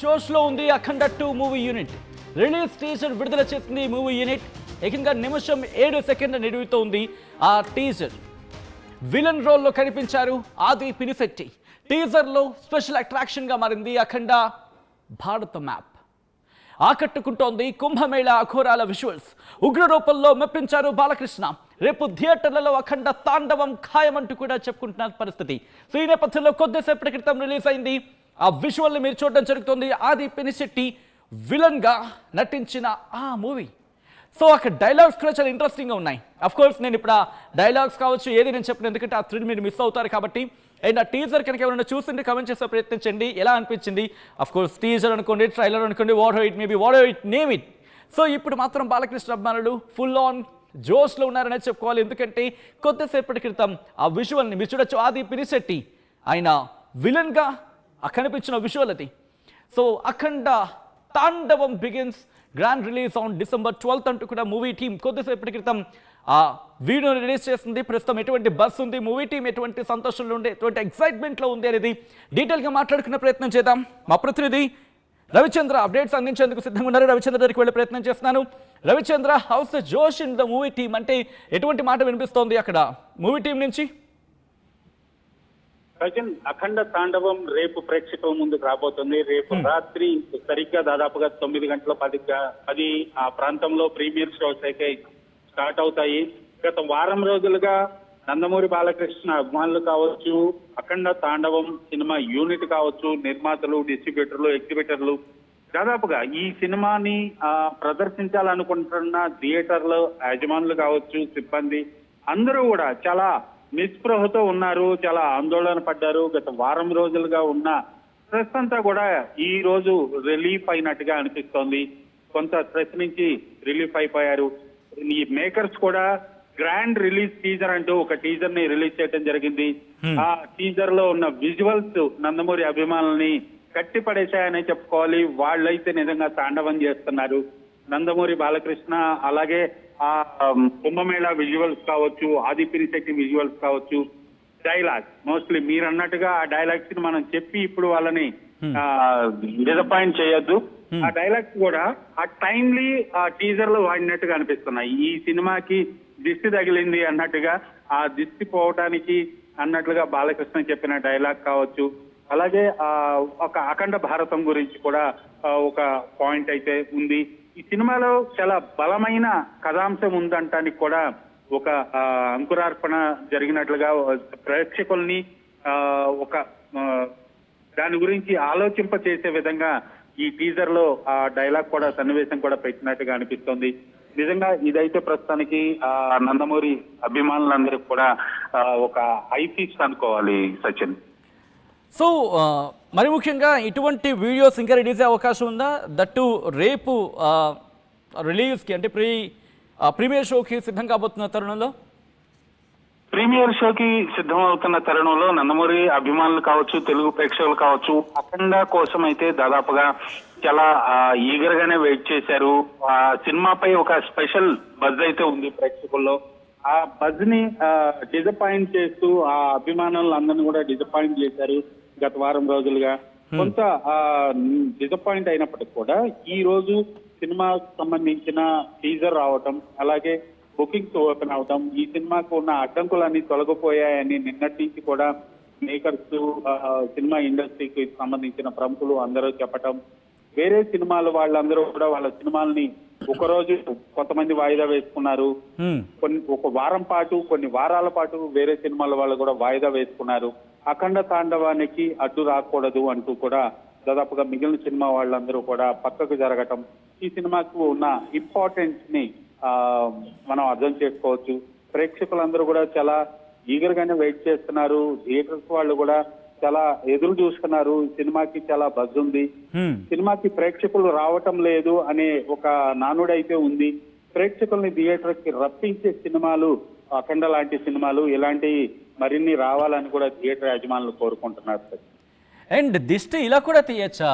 జోష్లో ఉంది అఖండ 2 movie unit. Release teaser విడుదల చేసింది ఈ మూవీ యూనిట్. ఏకంగా నిమిషం 7 సెకండ్ల నిడివితో ఉంది ఆ టీజర్. విలన్ రోల్లో కనిపించారు ఆది పినిశెట్టి. టీజర్లో స్పెషల్ అట్రాక్షన్గా మారింది అఖండ భారత మ్యాప్. ఆకట్టుకుంటోంది కుంభమేళా అఘోరాల విజువల్స్. ఉగ్ర రూపంలో మెప్పించారు బాలకృష్ణ. రేపు థియేటర్లలో అఖండ తాండవం ఖాయమంటూ కూడా చెప్పుకుంటున్న పరిస్థితి. సో ఈ నేపథ్యంలో కొద్దిసేపటి క్రితం రిలీజ్ అయింది ఆ విజువల్ని మీరు చూడడం జరుగుతుంది. ఆది పినిశెట్టి విలన్గా నటించిన ఆ మూవీ. సో అక్కడ డైలాగ్స్ కూడా చాలా ఇంట్రెస్టింగ్గా ఉన్నాయి. అఫ్ కోర్స్ నేను ఇప్పుడు ఆ డైలాగ్స్ కావచ్చు ఏది నేను చెప్పిన, ఎందుకంటే ఆ థ్రిల్ మీరు మిస్ అవుతారు కాబట్టి. అండ్ ఆ టీజర్ కనుక ఎవరైనా చూసింది కమెంట్ చేసే ప్రయత్నించండి, ఎలా అనిపించింది. అఫ్ కోర్స్ టీజర్ అనుకోండి, ట్రైలర్ అనుకోండి, what it maybe, what it name it. So ఇప్పుడు మాత్రం బాలకృష్ణ అభిమానులు ఫుల్ ఆన్ జోష్లో ఉన్నారనే చెప్పుకోవాలి. ఎందుకంటే కొద్దిసేపటి క్రితం ఆ విజువల్ని మీరు చూడొచ్చు. ఆది పినిశెట్టి ఆయన విలన్గా కనిపించిన విజువల్ అది. సో అఖండ తాండవం begins, grand release on December 12th అంటూ కూడా మూవీ టీం కొద్దిసేపటి క్రితం ఆ వీడియోని రిలీజ్ చేస్తుంది. ప్రస్తుతం ఎటువంటి బస్ ఉంది, మూవీ టీం ఎటువంటి సంతోషంలో ఉండే, ఎటువంటి ఎక్సైట్మెంట్లో ఉంది అనేది డీటెయిల్గా మాట్లాడుకునే ప్రయత్నం చేద్దాం. మా ప్రతినిధి రవిచంద్ర అప్డేట్స్ అందించేందుకు సిద్ధంగా ఉన్నారు. రవిచంద్ర దగ్గరికి వెళ్ళే ప్రయత్నం చేస్తున్నాను. రవిచంద్ర, హౌస్ ద జోష్ ఇన్ ద మూవీ టీం, అంటే ఎటువంటి మాట వినిపిస్తోంది అక్కడ మూవీ టీం నుంచి? అఖండ తాండవం రేపు ప్రేక్షకుల ముందుకు రాబోతుంది. రేపు రాత్రి సరిగ్గా దాదాపుగా 9 గంటల 10 ఆ ప్రాంతంలో ప్రీమియర్ షోస్ అయితే స్టార్ట్ అవుతాయి. గత వారం రోజులుగా నందమూరి బాలకృష్ణ అభిమానులు కావచ్చు, అఖండ తాండవం సినిమా యూనిట్ కావచ్చు, నిర్మాతలు, డిస్ట్రిబ్యూటర్లు, ఎగ్జిబిటర్లు దాదాపుగా ఈ సినిమాని ప్రదర్శించాలనుకుంటున్న థియేటర్లు యజమానులు కావచ్చు, సిబ్బంది అందరూ కూడా చాలా నిస్పృహతో ఉన్నారు, చాలా ఆందోళన పడ్డారు. గత వారం రోజులుగా ఉన్న స్ట్రెస్ అంతా కూడా ఈ రోజు రిలీఫ్ అయినట్టుగా అనిపిస్తోంది. కొంత స్ట్రెస్ నుంచి రిలీఫ్ అయిపోయారు. ఈ మేకర్స్ కూడా గ్రాండ్ రిలీజ్ టీజర్ అంటూ ఒక టీజర్ ని రిలీజ్ చేయడం జరిగింది. ఆ టీజర్ లో ఉన్న విజువల్స్ నందమూరి అభిమానుల్ని కట్టిపడేశాయనే చెప్పుకోవాలి. వాళ్ళైతే నిజంగా తాండవం చేస్తున్నారు. నందమూరి బాలకృష్ణ అలాగే ఆ కుంభమేళా విజువల్స్ కావచ్చు, ఆది పినిశెట్టి విజువల్స్ కావచ్చు, డైలాగ్ మోస్ట్లీ మీరు అన్నట్టుగా ఆ డైలాగ్స్ ని మనం చెప్పి ఇప్పుడు వాళ్ళని డిసప్పాయింట్ చేయొద్దు. ఆ డైలాగ్స్ కూడా ఆ టైమ్లీ ఆ టీజర్ లో వాడినట్టుగా అనిపిస్తున్నాయి. ఈ సినిమాకి దిష్టి తగిలింది అన్నట్టుగా, ఆ దిష్టి పోవటానికి అన్నట్లుగా బాలకృష్ణ చెప్పిన డైలాగ్ కావచ్చు. అలాగే ఒక అఖండ భారతం గురించి కూడా ఒక పాయింట్ అయితే ఉంది. ఈ సినిమాలో చాలా బలమైన కథాంశం ఉందంటానికి కూడా ఒక అంకురార్పణ జరిగినట్లుగా ప్రేక్షకుల్ని ఒక దాని గురించి ఆలోచింప చేసే విధంగా ఈ టీజర్ లో ఆ డైలాగ్ కూడా, సన్నివేశం కూడా పెట్టినట్టుగా అనిపిస్తోంది. నిజంగా ఇదైతే ప్రస్తుతానికి నందమూరి అభిమానులందరికీ కూడా ఒక ఐఫీస్ అనుకోవాలి సచిన్. సో మరి ముఖ్యంగా ఇటువంటి వీడియోస్ ఇంకా రిలీజ్ అయ్యే అవకాశం ఉందా? దట్టు రేపు రిలీజ్కి అంటే ప్రీమియర్ షోకి సిద్ధం కాబోతున్న తరుణంలో, ప్రీమియర్ షోకి సిద్ధమవుతున్న తరుణంలో నందమూరి అభిమానులు కావచ్చు, తెలుగు ప్రేక్షకులు కావచ్చు, అఖండ కోసం అయితే దాదాపుగా చాలా ఈగర్ గానే వెయిట్ చేశారు. ఆ సినిమాపై ఒక స్పెషల్ బజ్ అయితే ఉంది ప్రేక్షకుల్లో. ఆ బజ్ ని డిసప్పాయింట్ చేస్తూ ఆ అభిమానులందరినీ కూడా డిసప్పాయింట్ చేశారు గత వారం రోజులుగా. కొంత డిసప్పాయింట్ అయినప్పటికీ కూడా ఈ రోజు సినిమాకు సంబంధించిన టీజర్ రావటం, అలాగే బుకింగ్స్ ఓపెన్ అవటం, ఈ సినిమాకు ఉన్న అడ్డంకులన్నీ తొలగిపోయాయని నిన్నటి నుంచి కూడా మేకర్స్, సినిమా ఇండస్ట్రీకి సంబంధించిన ప్రముఖులు అందరూ చెప్పటం, వేరే సినిమాలు వాళ్ళందరూ కూడా వాళ్ళ సినిమాల్ని ఒకరోజు కొంతమంది వాయిదా వేసుకున్నారు, ఒక వారం పాటు, కొన్ని వారాల పాటు వేరే సినిమాల వాళ్ళు కూడా వాయిదా వేసుకున్నారు. అఖండ తాండవానికి అడ్డు రాకూడదు అంటూ కూడా దాదాపుగా మిగిలిన సినిమా వాళ్ళందరూ కూడా పక్కకు జరగటం, ఈ సినిమాకు ఉన్న ఇంపార్టెన్స్ ని మనం అర్థం చేసుకోవచ్చు. ప్రేక్షకులందరూ కూడా చాలా ఈగర్ గానే వెయిట్ చేస్తున్నారు. థియేటర్స్ వాళ్ళు కూడా చాలా ఎదురు చూస్తున్నారు. సినిమాకి చాలా బజ్ ఉంది, సినిమాకి ప్రేక్షకులు రావటం లేదు అనే ఒక నానుడైతే ఉంది. ప్రేక్షకుల్ని థియేటర్ కి రప్పించే సినిమాలు, అఖండ లాంటి సినిమాలు ఇలాంటి మరిన్ని రావాలని కూడా థియేటర్ యజమానులు కోరుకుంటున్నారు. అండ్ దిష్టి ఇలా కూడా తీయచ్చా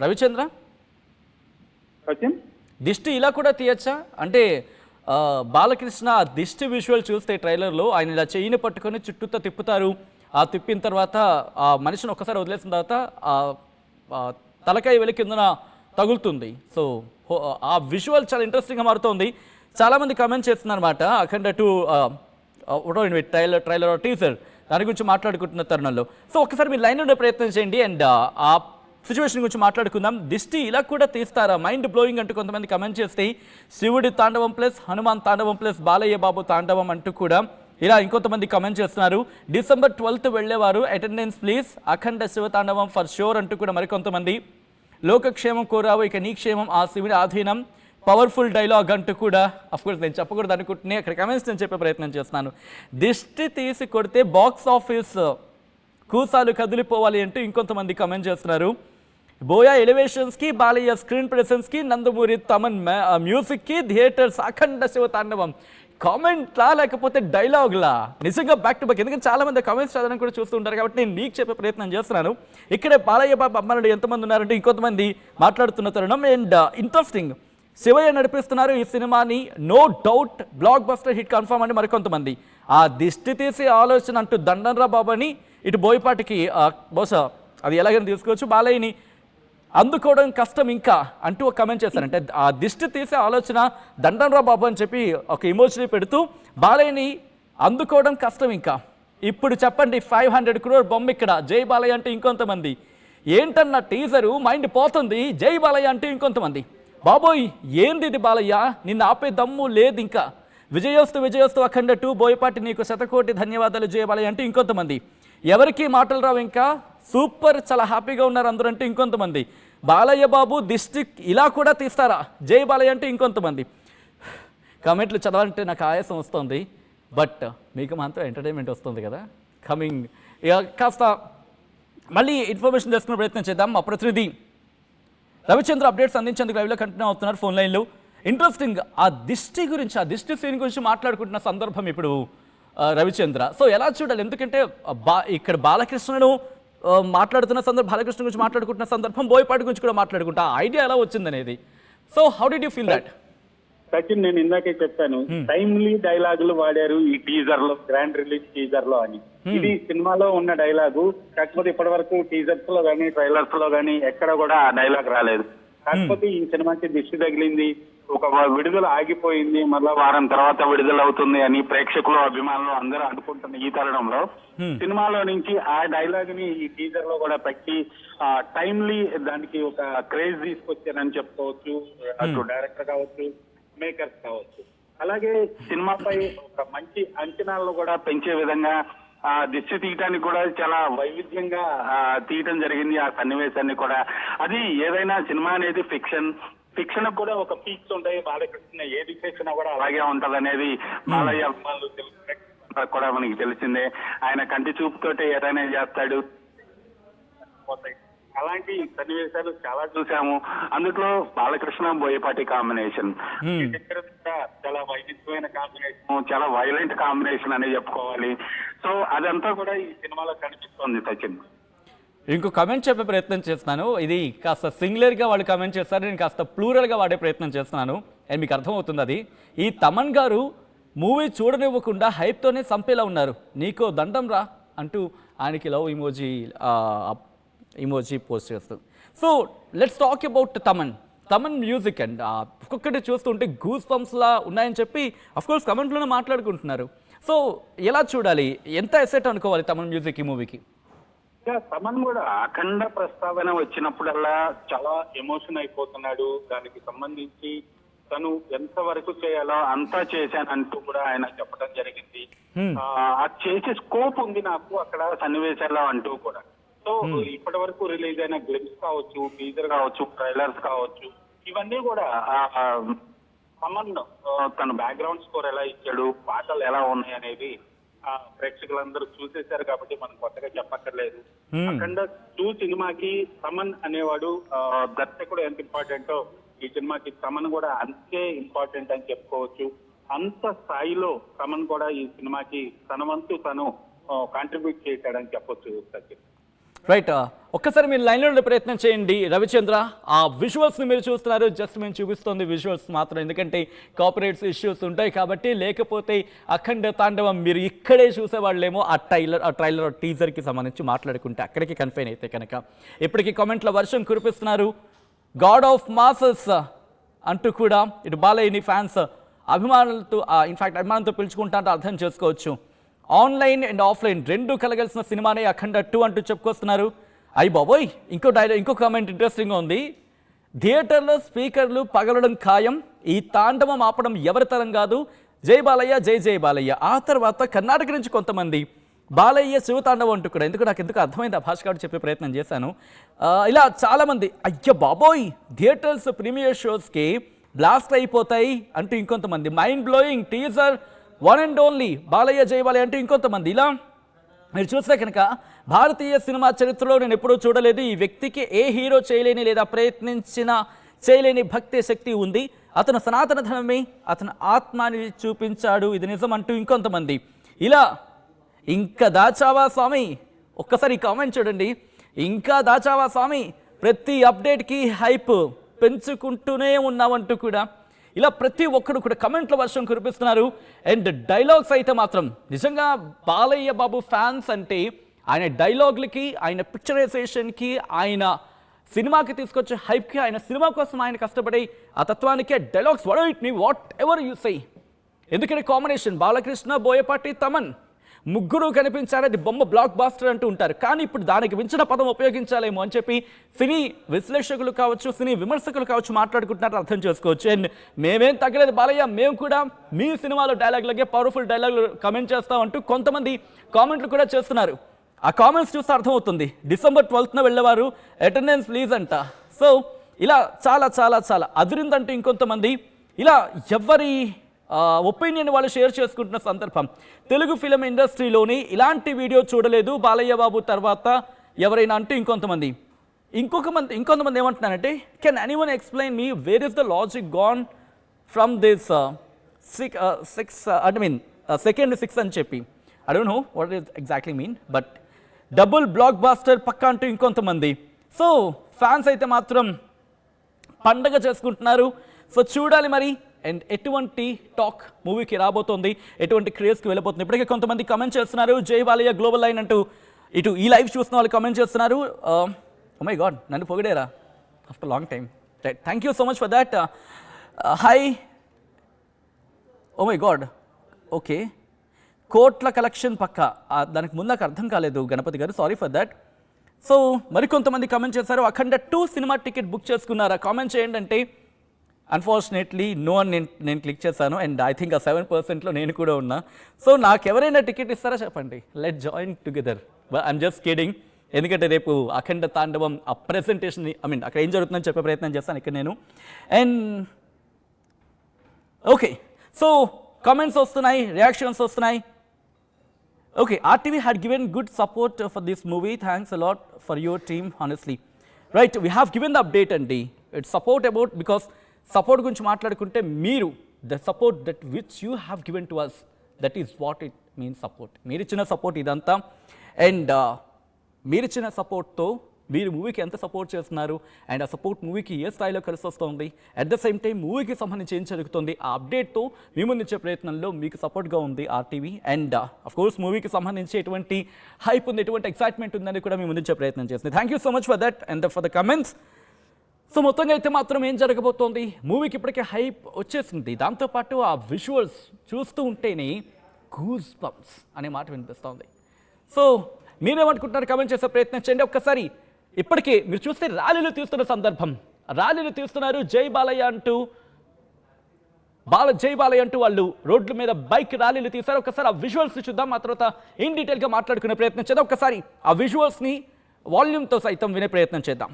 రవిచంద్ర? దిష్టి ఇలా కూడా తీయచ్చా అంటే బాలకృష్ణ దిష్టి విజువల్ చూస్తే ట్రైలర్లో ఆయన ఇలా చెయ్యిని పట్టుకొని చుట్టూతో తిప్పుతారు. ఆ తిప్పిన తర్వాత ఆ మనిషిని ఒక్కసారి వదిలేసిన తర్వాత తలకాయ వెలి కిందన తగులుతుంది. సో ఆ విజువల్ చాలా ఇంట్రెస్టింగ్గా మారుతోంది. చాలామంది కమెంట్ చేస్తున్నారు అనమాట అఖండ 2 ట్రైలర్ టీజర్ దాని గురించి మాట్లాడుకుంటున్న తరుణంలో. సో ఒకసారి మీరు లైన్ ఉండే ప్రయత్నం చేయండి అండ్ ఆ సిచ్యువేషన్ గురించి మాట్లాడుకుందాం. దిష్టి ఇలా కూడా తీస్తారా, మైండ్ బ్లోయింగ్ అంటూ కొంతమంది కమెంట్ చేస్తే, శివుడి తాండవం ప్లస్ హనుమాన్ తాండవం ప్లస్ బాలయ్య బాబు తాండవం అంటూ కూడా ఇలా ఇంకొంతమంది కమెంట్ చేస్తున్నారు. December 12th వెళ్ళేవారు అటెండెన్స్ ప్లీజ్, అఖండ శివ తాండవం ఫర్ షూర్ అంటూ కూడా మరికొంతమంది. లోకక్షేమం కోరావు ఇక నీ క్షేమం ఆ శివుడి ఆధీనం, పవర్ఫుల్ డైలాగ్ అంటూ కూడా అఫ్కోర్స్ నేను చెప్పకూడదు అనుకుంటున్నా, అక్కడ కమెంట్స్ నేను చెప్పే ప్రయత్నం చేస్తున్నాను. దిష్టి తీసి కొడితే బాక్స్ ఆఫీస్ కూసాలు కదిలిపోవాలి అంటూ ఇంకొంతమంది కమెంట్ చేస్తున్నారు. బోయా ఎలివేషన్స్కి, బాలయ్య స్క్రీన్ ప్రెసెన్స్కి, నందమూరి తమన్ మ్యూజిక్కి, థియేటర్స్ అఖండ శివ తాండవం. కామెంట్లా లేకపోతే డైలాగ్లా? నిజంగా బ్యాక్ టు బ్యాక్, ఎందుకంటే చాలా మంది కామెంట్స్ చదవడానికి కూడా చూస్తూ ఉంటారు కాబట్టి నేను నీకు చెప్పే ప్రయత్నం చేస్తున్నాను. ఇక్కడే బాలయ్య బాబు అమ్మానుడు ఎంతమంది ఉన్నారంటే ఇంకొంతమంది మాట్లాడుతున్న తరుణం. అండ్ ఇంట్రెస్టింగ్, శివయ్య నడిపిస్తున్నారు ఈ సినిమాని, no doubt blockbuster hit confirm అని మరికొంతమంది. ఆ దిష్టి తీసే ఆలోచన అంటూ దండన్రా బాబు అని ఇటు బోయపాటికి బహుశా అది ఎలాగైనా తీసుకోవచ్చు, బాలయ్యని అందుకోవడం కష్టం ఇంకా అంటూ ఒక కమెంట్ చేశారంటే ఆ దిష్టి తీసే ఆలోచన దండన్రా బాబు అని చెప్పి ఒక ఇమోజీ పెడుతూ బాలయ్యని అందుకోవడం కష్టం ఇంకా. ఇప్పుడు చెప్పండి 500 crore బొమ్మ ఇక్కడ, జై బాలయ్య అంటే ఇంకొంతమంది. ఏంటన్న టీజరు మైండ్ పోతుంది, జై బాలయ్య అంటే ఇంకొంతమంది. బాబోయ్ ఏంది ఇది బాలయ్య, నిన్ను ఆపే దమ్ము లేదు ఇంకా. విజయోస్తు అఖండ 2 బోయపాటి నీకు శతకోటి ధన్యవాదాలు జై బాలయ్య అంటే ఇంకొంతమంది. ఎవరికి మాటలు రావు ఇంకా, సూపర్ చాలా హ్యాపీగా ఉన్నారు అందరూ అంటే ఇంకొంతమంది. బాలయ్య బాబు దిష్టి ఇలా కూడా తీస్తారా, జై బాలయ్య అంటే ఇంకొంతమంది. కామెంట్లు చదవాలంటే నాకు ఆయాసం వస్తుంది, బట్ మీకు మాత్రం ఎంటర్టైన్మెంట్ వస్తుంది కదా. కమింగ్ ఇక కాస్త మళ్ళీ ఇన్ఫర్మేషన్ తెలుసుకునే ప్రయత్నం చేద్దాం. మా ప్రతినిధి రవిచంద్ర అప్డేట్స్ అందించేందుకు లైవ్లో కంటిన్యూ అవుతున్నారు ఫోన్ లైన్లో. ఇంట్రెస్టింగ్, ఆ దిష్టి గురించి, ఆ దిష్టి సీన్ గురించి మాట్లాడుకుంటున్న సందర్భం ఇప్పుడు రవిచంద్ర. సో ఎలా చూడాలి, ఎందుకంటే ఇక్కడ బాలకృష్ణను మాట్లాడుతున్న సందర్భం, బాలకృష్ణ గురించి మాట్లాడుకుంటున్న సందర్భం, బోయపాటి గురించి కూడా మాట్లాడుకుంటా, ఆ ఐడియా ఎలా వచ్చింది so how did you feel that? Sachin, నేను ఇందాకే చెప్పాను, టైమ్లీ డైలాగులు వాడారు ఈ టీజర్ లో, గ్రాండ్ రిలీజ్ టీజర్ లో అని. ఇది సినిమాలో ఉన్న డైలాగు, కాకపోతే ఇప్పటి వరకు టీజర్స్ లో గానీ ట్రైలర్స్ లో గానీ ఎక్కడ కూడా ఆ డైలాగ్ రాలేదు. కాకపోతే ఈ సినిమాకి దిష్టి తగిలింది, ఒక విడుదల ఆగిపోయింది, మళ్ళా వారం తర్వాత విడుదల అవుతుంది అని ప్రేక్షకులు అభిమానులు అందరూ అనుకుంటున్న ఈ తరుణంలో సినిమాలో నుంచి ఆ డైలాగ్ ని ఈ టీజర్ లో కూడా పెట్టి టైమ్లీ దానికి ఒక క్రేజ్ తీసుకొచ్చారని చెప్పుకోవచ్చు. అటు డైరెక్టర్ కావచ్చు, మేకర్స్ కావచ్చు. అలాగే సినిమాపై ఒక మంచి అంచనాలను కూడా పెంచే విధంగా దిష్టి తీయటానికి కూడా చాలా వైవిధ్యంగా తీయటం జరిగింది ఆ సన్నివేశాన్ని కూడా. అది ఏదైనా సినిమా అనేది ఫిక్షన్ కూడా ఒక పీక్స్ ఉంటాయి. బాలకృష్ణ ఏది చేసినా కూడా అలాగే ఉంటది అనేది బాలయ్య అభిమానులు కూడా మనకి తెలిసిందే. ఆయన కంటి చూపుతోటే ఏదైనా చేస్తాడు. అలాంటి సన్నివేశాలు చాలా చూసాము. అందులో బాలకృష్ణ బోయపాటి కాంబినేషన్ చాలా వైవిధ్యమైన కాంబినేషన్, చాలా వైలెంట్ కాంబినేషన్ అని చెప్పుకోవాలి. సో అదంతా కూడా ఈ సినిమాలో కనిపిస్తోంది సచిన్. ఇంకో కమెంట్ చెప్పే ప్రయత్నం చేస్తున్నాను. ఇది కాస్త సింగులర్గా వాళ్ళు కమెంట్ చేస్తారు, నేను కాస్త ప్లూరల్గా వాడే ప్రయత్నం చేస్తున్నాను అండ్ మీకు అర్థమవుతుంది అది. ఈ తమన్ గారు మూవీ చూడనివ్వకుండా హైప్తోనే చంపేలా ఉన్నారు, నీకో దండం రా అంటూ ఆయనకి లవ్ ఇమోజీ పోస్ట్ చేస్తుంది. So let's talk about Thaman music and ఒక్కొక్కటి చూస్తుంటే గూస్ బంప్స్లా ఉన్నాయని చెప్పి అఫ్కోర్స్ కమెంట్లోనే మాట్లాడుకుంటున్నారు. సో ఎలా చూడాలి, ఎంత ఎసెట్ అనుకోవాలి తమన్ మ్యూజిక్ ఈ మూవీకి? తమన్ కూడా అఖండ ప్రస్తావన వచ్చినప్పుడల్లా చాలా ఎమోషన్ అయిపోతున్నాడు. దానికి సంబంధించి తను ఎంత వరకు చేయాలో అంతా చేశానంటూ కూడా ఆయన చెప్పడం జరిగింది. అది చేసే స్కోప్ ఉంది నాకు అక్కడ సన్నివేశాల్లో అంటూ కూడా. సో ఇప్పటి వరకు రిలీజ్ అయిన గ్లిమ్స్ కావచ్చు, టీజర్ కావచ్చు, ట్రైలర్స్ కావచ్చు, ఇవన్నీ కూడా తమన్ తన బ్యాక్గ్రౌండ్ స్కోర్ ఎలా ఇచ్చాడు, పాటలు ఎలా ఉన్నాయి అనేది ప్రేక్షకులందరూ చూసేశారు కాబట్టి మనం కొత్తగా చెప్పక్కర్లేదు. అఖండ 2 సినిమాకి తమన్ అనేవాడు దర్శకుడు ఎంత ఇంపార్టెంటో ఈ సినిమాకి తమన్ కూడా అంతే ఇంపార్టెంట్ అని చెప్పుకోవచ్చు. అంత స్థాయిలో తమన్ కూడా ఈ సినిమాకి తన వంతు తను కాంట్రిబ్యూట్ చేశాడని చెప్పొచ్చు సచిన్. రైట్. ఒక్కసారి మీరు లైన్లో ఉండే ప్రయత్నం చేయండి రవిచంద్ర. ఆ విజువల్స్ని మీరు చూస్తున్నారు, జస్ట్ మేము చూపిస్తుంది విజువల్స్ మాత్రం, ఎందుకంటే కాపీరైట్స్ ఇష్యూస్ ఉంటాయి కాబట్టి. లేకపోతే అఖండ తాండవం మీరు ఇక్కడే చూసేవాళ్ళేమో ఆ ట్రైలర్ టీజర్కి సంబంధించి మాట్లాడుకుంటే అక్కడికి కన్ఫైన్ అయితే కనుక. ఇప్పటికీ కామెంట్ల వర్షం కురిపిస్తున్నారు. గాడ్ ఆఫ్ మాసెస్ అంటూ కూడా ఇటు బాలయ్యని ఫ్యాన్స్ అభిమానులతో ఇన్ఫాక్ట్ అభిమానులతో పిలుచుకుంటా అంటే అర్థం చేసుకోవచ్చు. ఆన్లైన్ అండ్ ఆఫ్లైన్ రెండు కలగలిసిన సినిమానే అఖండ 2 అంటూ చెప్పుకొస్తున్నారు. అయ్యి బాబోయ్, ఇంకో కామెంట్ ఇంట్రెస్టింగ్గా ఉంది. థియేటర్లో స్పీకర్లు పగలడం ఖాయం, ఈ తాండవం ఆపడం ఎవరి తరం కాదు, జై బాలయ్య జై జై బాలయ్య. ఆ తర్వాత కర్ణాటక నుంచి కొంతమంది బాలయ్య శివతాండవం అంటూ కూడా, నాకు ఎందుకు అర్థమైంది ఆ భాష కాబట్టి చెప్పే ప్రయత్నం చేశాను. ఇలా చాలామంది అయ్య బాబోయ్ థియేటర్స్ ప్రీమియర్ షోస్కి బ్లాస్ట్ అయిపోతాయి అంటూ ఇంకొంతమంది, mind blowing teaser one and only Balayya జై బాలయ్య అంటూ ఇంకొంతమంది. ఇలా మీరు చూస్తే కనుక భారతీయ సినిమా చరిత్రలో నేను ఎప్పుడూ చూడలేదు, ఈ వ్యక్తికి ఏ హీరో చేయలేని లేదా ప్రయత్నించిన చేయలేని భక్తి శక్తి ఉంది, అతను సనాతన ధర్మమే, అతను ఆత్మాని చూపించాడు, ఇది నిజం అంటూ ఇంకొంతమంది. ఇలా ఇంకా దాచావా స్వామి, ఒక్కసారి ఈ కామెంట్ చూడండి, ఇంకా దాచావా స్వామి, ప్రతి అప్డేట్కి హైప్ పెంచుకుంటూనే ఉన్నామంటూ కూడా ఇలా ప్రతి ఒక్కరు కూడా కమెంట్ల వర్షం కురిపిస్తున్నారు. అండ్ డైలాగ్స్ అయితే మాత్రం నిజంగా బాలయ్య బాబు ఫ్యాన్స్ అంటే ఆయన డైలాగులకి, ఆయన పిక్చరైజేషన్కి, ఆయన సినిమాకి తీసుకొచ్చే హైప్కి, ఆయన సినిమా కోసం ఆయన కష్టపడే ఆ తత్వానికి డైలాగ్స్ వాట్ ఎవర్ యూ సై. ఎందుకంటే కాంబినేషన్ బాలకృష్ణ, బోయపాటి, తమన్ ముగ్గురు కనిపించారు, అది బొమ్మ బ్లాక్ బాస్టర్ అంటూ ఉంటారు. కానీ ఇప్పుడు దానికి మించిన పదం ఉపయోగించాలేమో అని చెప్పి సినీ విశ్లేషకులు కావచ్చు, సినీ విమర్శకులు కావచ్చు మాట్లాడుకుంటున్నారు, అర్థం చేసుకోవచ్చు. అండ్ మేమేం తగ్గలేదు బాలయ్య, మేము కూడా మీ సినిమాలో డైలాగులకే పవర్ఫుల్ డైలాగులు కమెంట్ చేస్తామంటూ కొంతమంది కామెంట్లు కూడా చేస్తున్నారు. ఆ కామెంట్స్ చూస్తే అర్థమవుతుంది, December 12th వెళ్ళేవారు అటెండెన్స్ ప్లీజ్ అంట. సో ఇలా చాలా చాలా చాలా అదిరిందంటూ ఇంకొంతమంది. ఇలా ఎవరి ఒపీనియన్ వాళ్ళు షేర్ చేసుకుంటున్న సందర్భం. తెలుగు ఫిలిం ఇండస్ట్రీలోని ఇలాంటి వీడియో చూడలేదు బాలయ్య బాబు తర్వాత ఎవరైనా అంటూ ఇంకొంతమంది ఏమంటున్నారంటే, can anyone explain me where is the logic gone from this second 6 అని చెప్పి. I don't know what is exactly mean, but double blockbuster పక్కా అంటూ ఇంకొంతమంది. సో ఫ్యాన్స్ అయితే మాత్రం పండగ చేసుకుంటున్నారు. సో చూడాలి మరి అండ్ ఎటువంటి టాక్ మూవీకి రాబోతోంది, ఎటువంటి క్రేజ్కి వెళ్ళబోతుంది. ఇప్పటికే కొంతమంది కమెంట్ చేస్తున్నారు, జై బాలయ్య గ్లోబల్ లైన్ అంటూ. ఇటు ఈ లైవ్ చూస్తున్న వాళ్ళు కమెంట్ చేస్తున్నారు, ఓ మై గాడ్ నన్ను పొగిడేరా after long time, right, thank you so much for that. Hi, oh my god, okay, కోట్ల కలెక్షన్ పక్క, దానికి ముందు నాకు అర్థం కాలేదు Ganapati garu, sorry for that. So మరికొంతమంది కమెంట్ చేశారు, అఖండ 2 సినిమా టికెట్ బుక్ చేసుకున్నారా, కామెంట్ చేయండి అంటే. అన్ఫార్చునేట్లీ నో అని నేను క్లిక్ చేశాను అండ్ ఐ థింక్ ఆ 7%లో నేను కూడా ఉన్నా. సో నాకు ఎవరైనా టికెట్ ఇస్తారా చెప్పండి, let join together. I'm just kidding, ఎందుకంటే రేపు అఖండ తాండవం ఆ ప్రెజెంటేషన్ అక్కడ ఏం జరుగుతుందని చెప్పే ప్రయత్నం చేస్తాను ఇక్కడ నేను. అండ్ ఓకే, సో కామెంట్స్ వస్తున్నాయి, రియాక్షన్స్ వస్తున్నాయి. Okay, RTV had given good support for this movie. Thanks a lot for your team, honestly. Right, we have given the update అండి. It's support about, because support గురించి మాట్లాడుకుంటే మీరు the support that which you have given to us, that is what it means support. మీరు ఇచ్చిన support ఇదంతా. And మీరు ఇచ్చిన సపోర్ట్తో మీరు మూవీకి ఎంత సపోర్ట్ చేస్తున్నారు అండ్ ఆ సపోర్ట్ మూవీకి ఏ స్థాయిలో కలిసి వస్తుంది, అట్ ద సేమ్ టైం మూవీకి సంబంధించి ఏం జరుగుతుంది ఆ అప్డేట్తో మీ ముందుంచే ప్రయత్నంలో మీకు సపోర్ట్గా ఉంది RTV. అండ్ అఫ్కోర్స్ మూవీకి సంబంధించి ఎటువంటి హైప్ ఉంది, ఎటువంటి ఎక్సైట్మెంట్ ఉందని కూడా మీ ముందుంచే ప్రయత్నం చేస్తుంది. Thank you so much for that and for the comments. So మొత్తంగా అయితే మాత్రం ఏం జరగబోతోంది, మూవీకి ఇప్పటికే హైప్ వచ్చేసింది, దాంతోపాటు ఆ విజువల్స్ చూస్తూ ఉంటేనే గూస్ బంప్స్ అనే మాట వినిపిస్తోంది. సో మీరేమనుకుంటున్నారు కమెంట్ చేసే ప్రయత్నం చేయండి. ఒక్కసారి ఇప్పటికే మీరు చూస్తే ర్యాలీలు తీస్తున్న సందర్భం, ర్యాలీలు తీస్తున్నారు జై బాలయ్య అంటూ, జై బాలయ్య అంటూ వాళ్ళు రోడ్ల మీద బైక్ ర్యాలీలు తీశారు. ఒకసారి ఆ విజువల్స్ చూద్దాం, ఆ తర్వాత ఇన్ డీటెయిల్గా మాట్లాడుకునే ప్రయత్నం చేద్దాం. ఒకసారి ఆ విజువల్స్ని వాల్యూమ్తో సైతం వినే ప్రయత్నం చేద్దాం.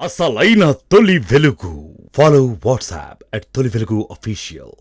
అసలైన తొలి వెలుగు. ఫాలో వాట్సాప్ @తొలి వెలుగు official.